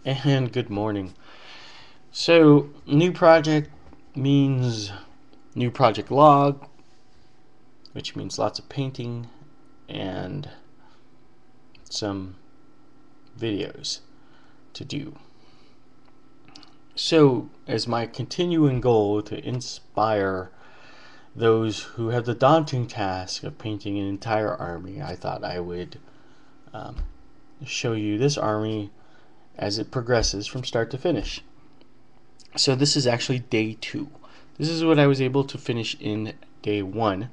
And good morning. So, new project means new project log, which means lots of painting and some videos to do. So, as my continuing goal to inspire those who have the daunting task of painting an entire army, I thought I would show you this army as it progresses from start to finish. So this is actually day 2. This is what I was able to finish in day 1.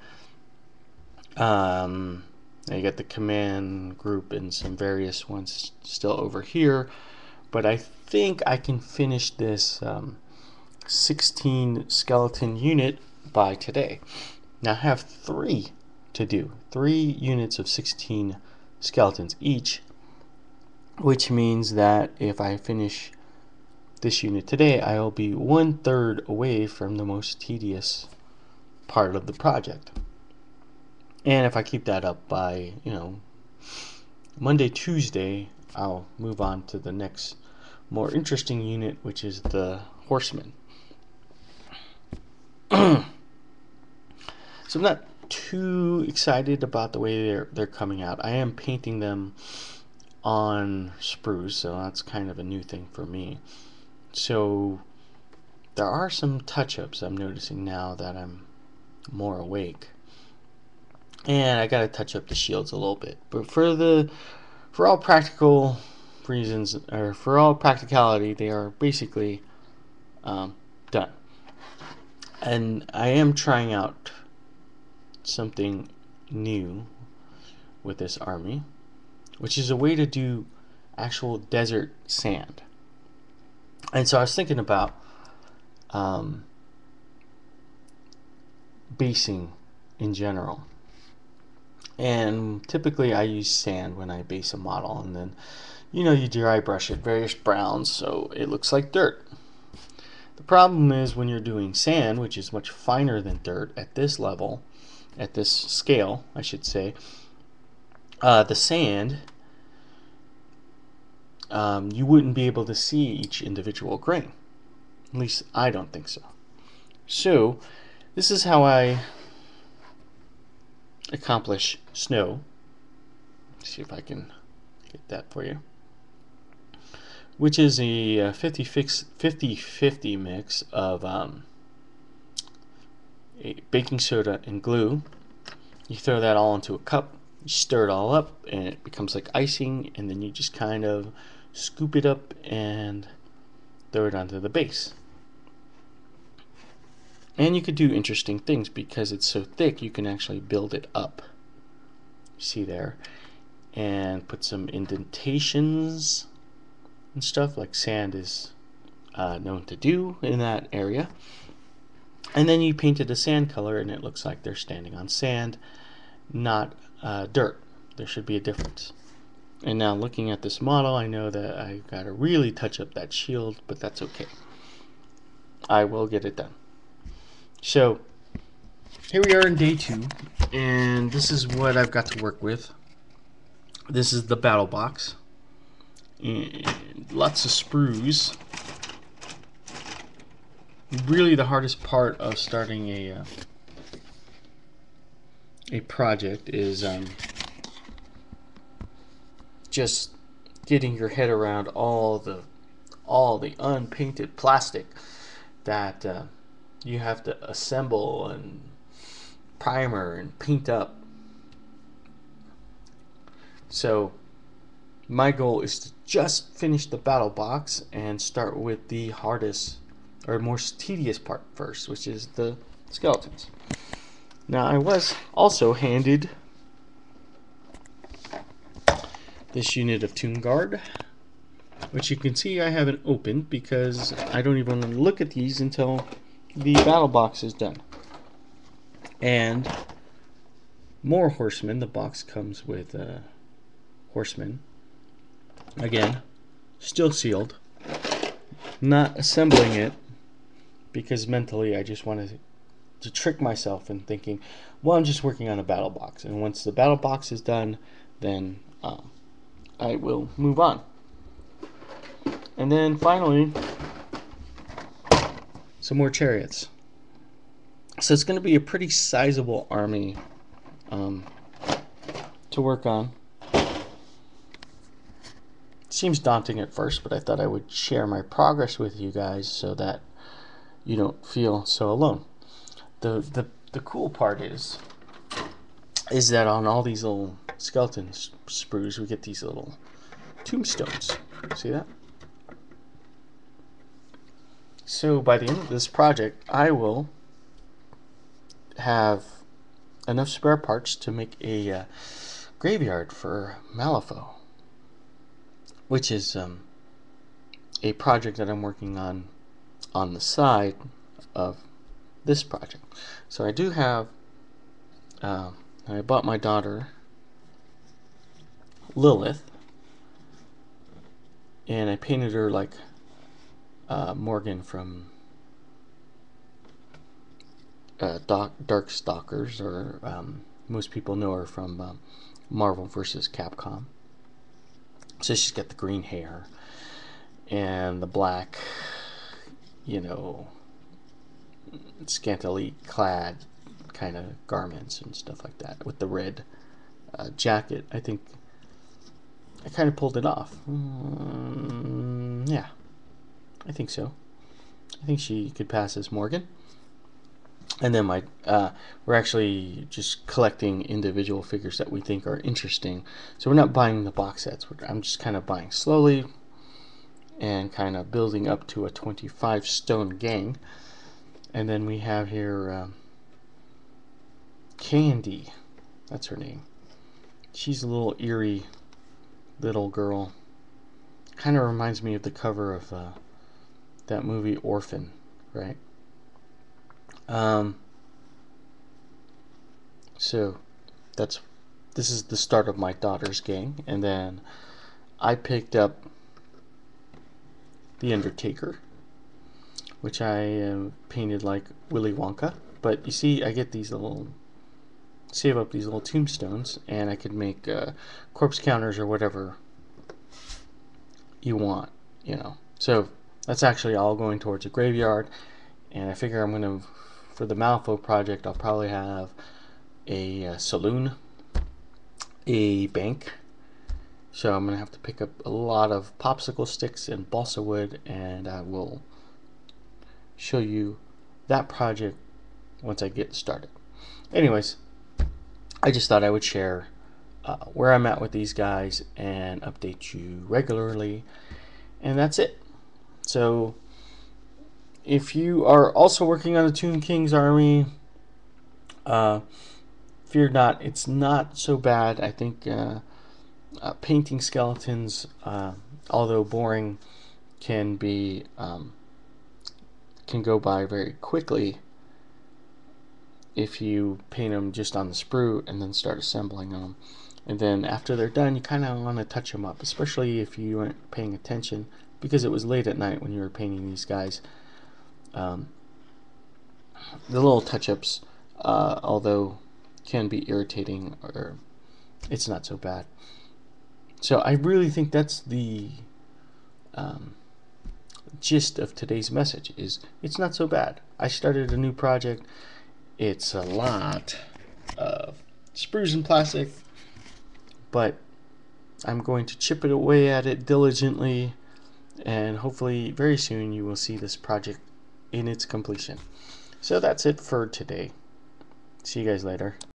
I got the command group and some various ones still over here, but I think I can finish this 16 skeleton unit by today. Now I have 3 to do, 3 units of 16 skeletons each, which means that if I finish this unit today, I'll be 1/3 away from the most tedious part of the project. And if I keep that up by, Monday, Tuesday, I'll move on to the next more interesting unit, which is the horsemen. So I'm not too excited about the way they're coming out. I am painting them on sprues, so that's kind of a new thing for me. So there are some touch-ups I'm noticing now that I'm more awake. And I gotta touch up the shields a little bit. But for all practical reasons, or for all practicality, they are basically done. And I am trying out something new with this army, which is a way to do actual desert sand. And so I was thinking about basing in general. And typically I use sand when I base a model, and then you dry brush it various browns so it looks like dirt. The problem is when you're doing sand, which is much finer than dirt at this level, at this scale I should say, the sand, you wouldn't be able to see each individual grain. At least I don't think so. So this is how I accomplish snow. Let's see if I can get that for you. Which is a 50-50 mix of baking soda and glue. You throw that all into a cup, you stir it all up, and it becomes like icing, and then you just kind of scoop it up and throw it onto the base. And you could do interesting things because it's so thick you can actually build it up. See there? And put some indentations and stuff like sand is known to do in that area. And then you painted a sand color and it looks like they're standing on sand, not dirt. There should be a difference. And now looking at this model, I know that I gotta really touch up that shield, but that's okay. I will get it done. So here we are in day 2, and this is what I've got to work with. This is the battle box, and lots of sprues. Really the hardest part of starting a project is just getting your head around all the unpainted plastic that you have to assemble and primer and paint up. So my goal is to just finish the battle box and start with the hardest or most tedious part first, which is the skeletons. Now I was also handed this unit of Tomb Guard, which you can see I haven't opened because I don't even want to look at these until the battle box is done. And more horsemen. The box comes with horsemen. Again, still sealed. Not assembling it because mentally I just wanted to trick myself in thinking, well, I'm just working on a battle box, and once the battle box is done, then I will move on. And then finally, some more chariots. So it's going to be a pretty sizable army to work on. Seems daunting at first, but I thought I would share my progress with you guys so that you don't feel so alone. The cool part is that on all these little skeleton sprues we get these little tombstones. See that? So by the end of this project, I will have enough spare parts to make a graveyard for Malifaux, which is a project that I'm working on the side of this project. So I do have, I bought my daughter Lilith, and I painted her like Morgan from Darkstalkers, or most people know her from Marvel vs. Capcom. So she's got the green hair and the black, scantily clad kind of garments and stuff like that, with the red jacket. I think I kind of pulled it off. Yeah, I think so. I think she could pass as Morgan. And then we're actually just collecting individual figures that we think are interesting. So we're not buying the box sets. I'm just kind of buying slowly and kind of building up to a 25 stone gang. And then we have here Candy. That's her name. She's a little eerie little girl. Kind of reminds me of the cover of that movie Orphan, right? So this is the start of my daughter's gang, and then I picked up the Undertaker, which I painted like Willy Wonka. But you see, I get these little, save up these little tombstones, and I could make corpse counters or whatever you want, So that's actually all going towards a graveyard, and I figure I'm going to, for the Malifaux project, I'll probably have a saloon, a bank. So I'm going to have to pick up a lot of popsicle sticks and balsa wood, and I will show you that project once I get started. Anyways, I just thought I would share where I'm at with these guys and update you regularly, and that's it. So if you are also working on the Tomb King's army, fear not, it's not so bad. I think painting skeletons, although boring, can go by very quickly if you paint them just on the sprue and then start assembling them. And then after they're done, you kind of want to touch them up, especially if you weren't paying attention, because it was late at night when you were painting these guys. The little touch-ups, although can be irritating, or it's not so bad. So I really think that's the gist of today's message, is it's not so bad. I started a new project. It's a lot of sprues and plastic, but I'm going to chip it away at it diligently, and hopefully very soon you will see this project in its completion. So that's it for today. See you guys later.